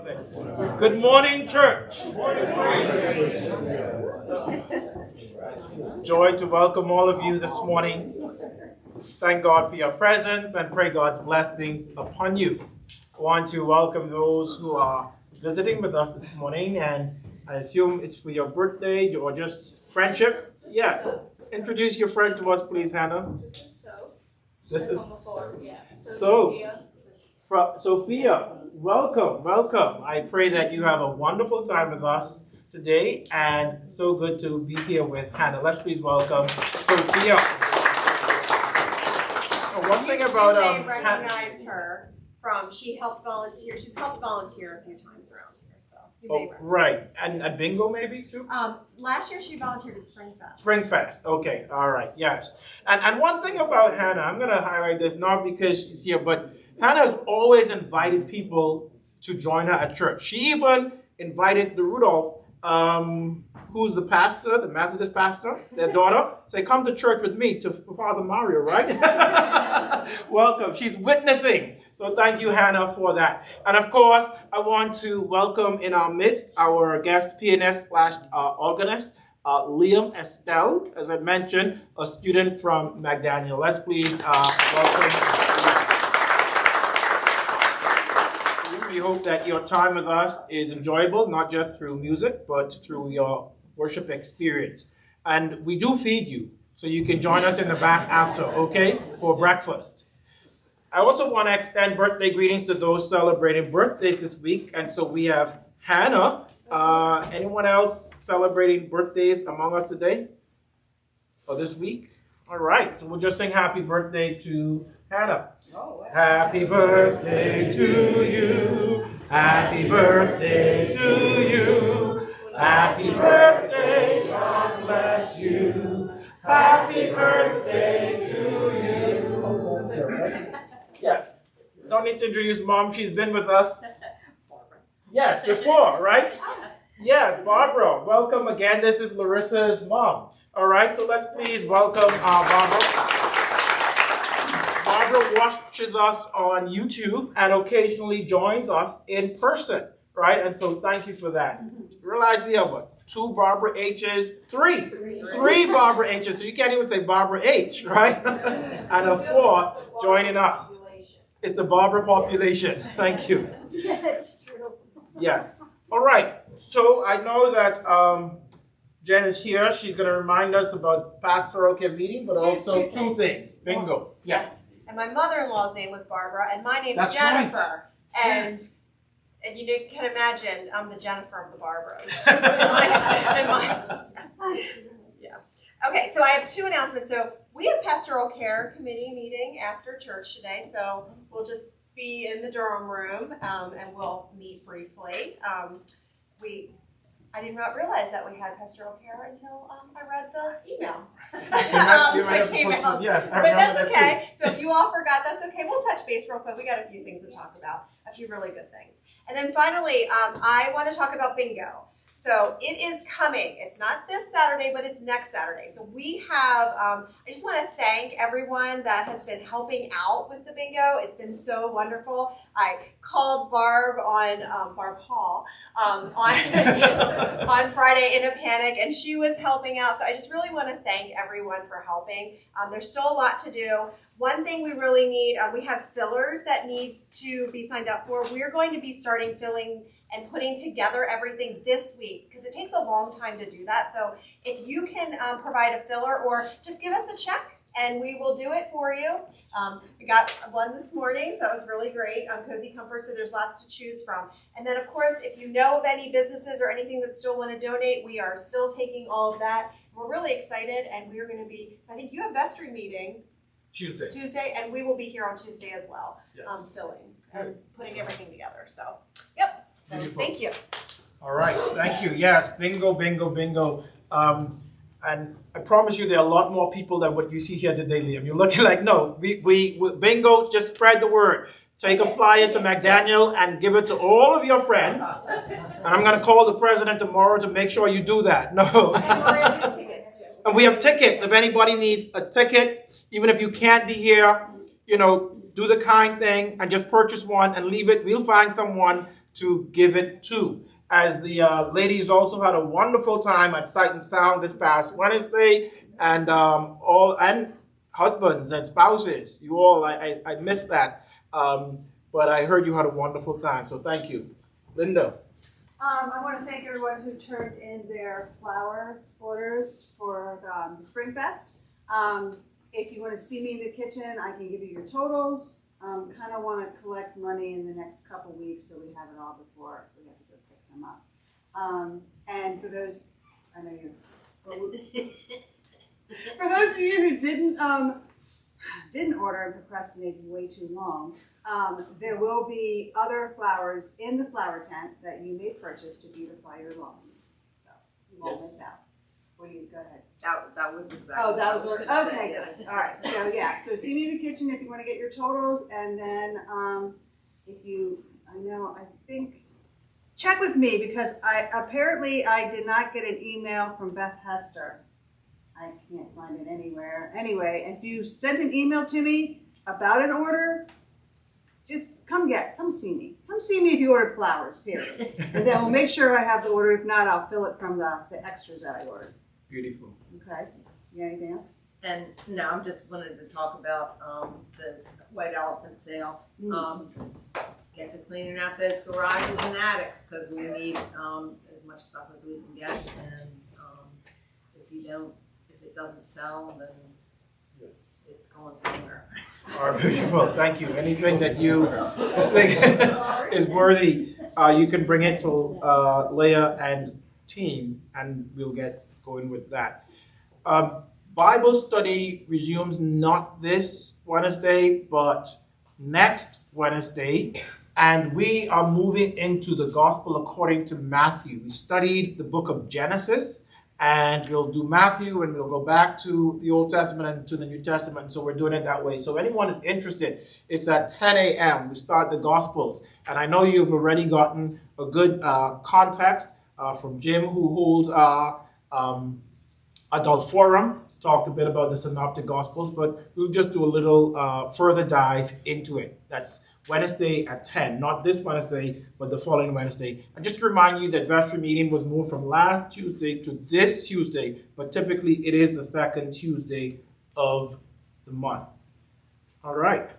Love it. Good morning, church. Joy to welcome all of you this morning. Thank God for your presence and pray God's blessings upon you. I want to welcome those who are visiting with us this morning, and I assume it's for your birthday or just friendship. Yes. Introduce your friend to us, please, Hannah. This is Sophia, welcome. I pray that you have a wonderful time with us today, and so good to be here with Hannah. Let's please welcome Sophia. One thing about you may recognize her from she helped volunteer. She's helped volunteer a few times around here, so you may recognize. Right, and at bingo maybe too. Last year she volunteered at Springfest. Springfest, okay, all right, yes. And one thing about Hannah, I'm going to highlight this not because she's here, but Hannah's always invited people to join her at church. She even invited the Rudolph, who's the pastor, the Methodist pastor, their daughter, say, come to church with me, to Father Mario, right? Welcome. She's witnessing. So thank you, Hannah, for that. And of course, I want to welcome in our midst our guest pianist/organist, Liam Estelle, as I mentioned, a student from McDaniel. Let's please welcome. We hope that your time with us is enjoyable, not just through music, but through your worship experience. And we do feed you, so you can join us in the back after, okay, for breakfast. I also want to extend birthday greetings to those celebrating birthdays this week. And so we have Hannah. Anyone else celebrating birthdays among us today? Or this week? All right, so we'll just sing happy birthday to Hannah. Happy birthday to you. Happy birthday to you. Happy birthday, God bless you. Happy birthday to you. Yes. Don't need to introduce Mom. She's been with us. Yes, before, right? Yes, Barbara. Welcome again. This is Larissa's mom. All right, so let's please welcome Barbara. Barbara watches us on YouTube and occasionally joins us in person, right? And so thank you for that. Realize we have what? 2 Barbara H's? 3 Barbara H's. So you can't even say Barbara H, right? And a 4th joining us. It's the Barbara population. Thank you. That's true. Yes. All right. So I know that Jen is here. She's going to remind us about pastoral care meeting, but also two things. Bingo. Yes. And my mother-in-law's name was Barbara, and my name's That's Jennifer. Right. And you can imagine I'm the Jennifer of the Barbaras. Yeah. Okay, so I have 2 announcements. So we have pastoral care committee meeting after church today, so we'll just be in the Durham room and we'll meet briefly. I did not realize that we had pastoral care until I read the email. Yes, but that's okay. So if you all forgot, that's okay. We'll touch base real quick. We got a few things to talk about, a few really good things. And then finally, I want to talk about bingo. So it is coming. It's not this Saturday, but it's next Saturday. So we have, I just want to thank everyone that has been helping out with the bingo. It's been so wonderful. I called Barb Hall, on Friday in a panic, and she was helping out. So I just really want to thank everyone for helping. There's still a lot to do. One thing we really need, we have fillers that need to be signed up for. We're going to be starting filling and putting together everything this week, because it takes a long time to do that. So if you can provide a filler or just give us a check and we will do it for you. We got one this morning, so that was really great. Cozy Comfort, so there's lots to choose from. And then of course, if you know of any businesses or anything that still want to donate, we are still taking all of that. We're really excited, and we're going to be, I think you have vestry meeting Tuesday, and we will be here on Tuesday as well, Yes. filling and putting everything together. So, yep. So thank you. All right, thank you. Yes, bingo. And I promise you there are a lot more people than what you see here today, Liam. You're looking like, no, we bingo, just spread the word. Take a flyer to McDaniel and give it to all of your friends. And I'm going to call the president tomorrow to make sure you do that. No. And we have tickets. If anybody needs a ticket, even if you can't be here, do the kind thing and just purchase one and leave it. We'll find someone to give it to. As the ladies also had a wonderful time at Sight and Sound this past Wednesday, and husbands and spouses, you all, I missed that, but I heard you had a wonderful time, so thank you. Linda. I want to thank everyone who turned in their flower orders for the Spring Fest. If you want to see me in the kitchen, I can give you your totals. Kind of want to collect money in the next couple weeks so we have it all before we have to go pick them up. And for those, I know you. For those of you who didn't order and procrastinated way too long, there will be other flowers in the flower tent that you may purchase to beautify your lawns. So you won't miss out. What do you go ahead? That was exactly. Oh, that was what what. I was Okay, gonna say, good. All right. So yeah. So see me in the kitchen if you want to get your totals, and then if you, I think. Check with me because I did not get an email from Beth Hester. I can't find it anywhere. Anyway, if you sent an email to me about an order, just come see me. Come see me if you ordered flowers, period. And then we'll make sure I have the order. If not, I'll fill it from the extras that I ordered. Beautiful. Okay. You got anything else? And no, I'm just wanted to talk about the white elephant sale. Get to cleaning out those garages and attics because we need as much stuff as we can get. And if it doesn't sell, then it's going somewhere. All right, beautiful. Thank you. Anything that you think is worthy, you can bring it to Leah and team, and we'll get going with that. Bible study resumes not this Wednesday, but next Wednesday. And we are moving into the Gospel according to Matthew. We studied the book of Genesis, and we'll do Matthew, and we'll go back to the Old Testament and to the New Testament. So we're doing it that way. So if anyone is interested, it's at 10 a.m. We start the Gospels. And I know you've already gotten a good context from Jim, who holds Adult Forum. He's talked a bit about the Synoptic Gospels, but we'll just do a little further dive into it. That's Wednesday at 10, not this Wednesday, but the following Wednesday. And just to remind you that vestry meeting was moved from last Tuesday to this Tuesday, but typically it is the second Tuesday of the month. All right.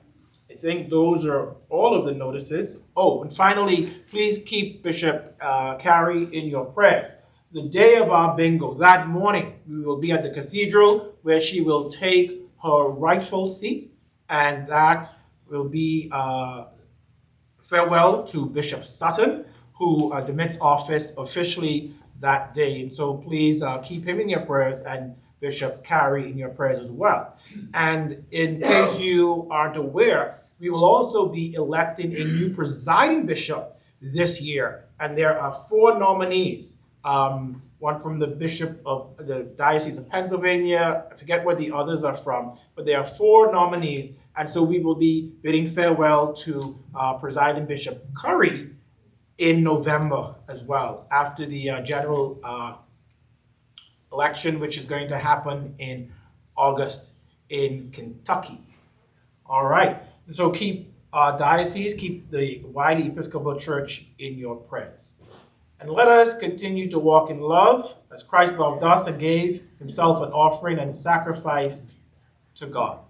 I think those are all of the notices. Oh, and finally, please keep Bishop Carey in your prayers. The day of our bingo, that morning, we will be at the cathedral where she will take her rightful seat, and that will be farewell to Bishop Sutton, who demits office officially that day. And so please keep him in your prayers and Bishop Carey in your prayers as well. And in case you aren't aware, we will also be electing a new presiding bishop this year. And there are 4 nominees. One from the Bishop of the Diocese of Pennsylvania. I forget where the others are from, but there are 4 nominees. And so we will be bidding farewell to Presiding Bishop Curry in November as well, after the general election, which is going to happen in August in Kentucky. All right. So keep our diocese, keep the wide Episcopal Church in your prayers. And let us continue to walk in love as Christ loved us and gave himself an offering and sacrifice to God.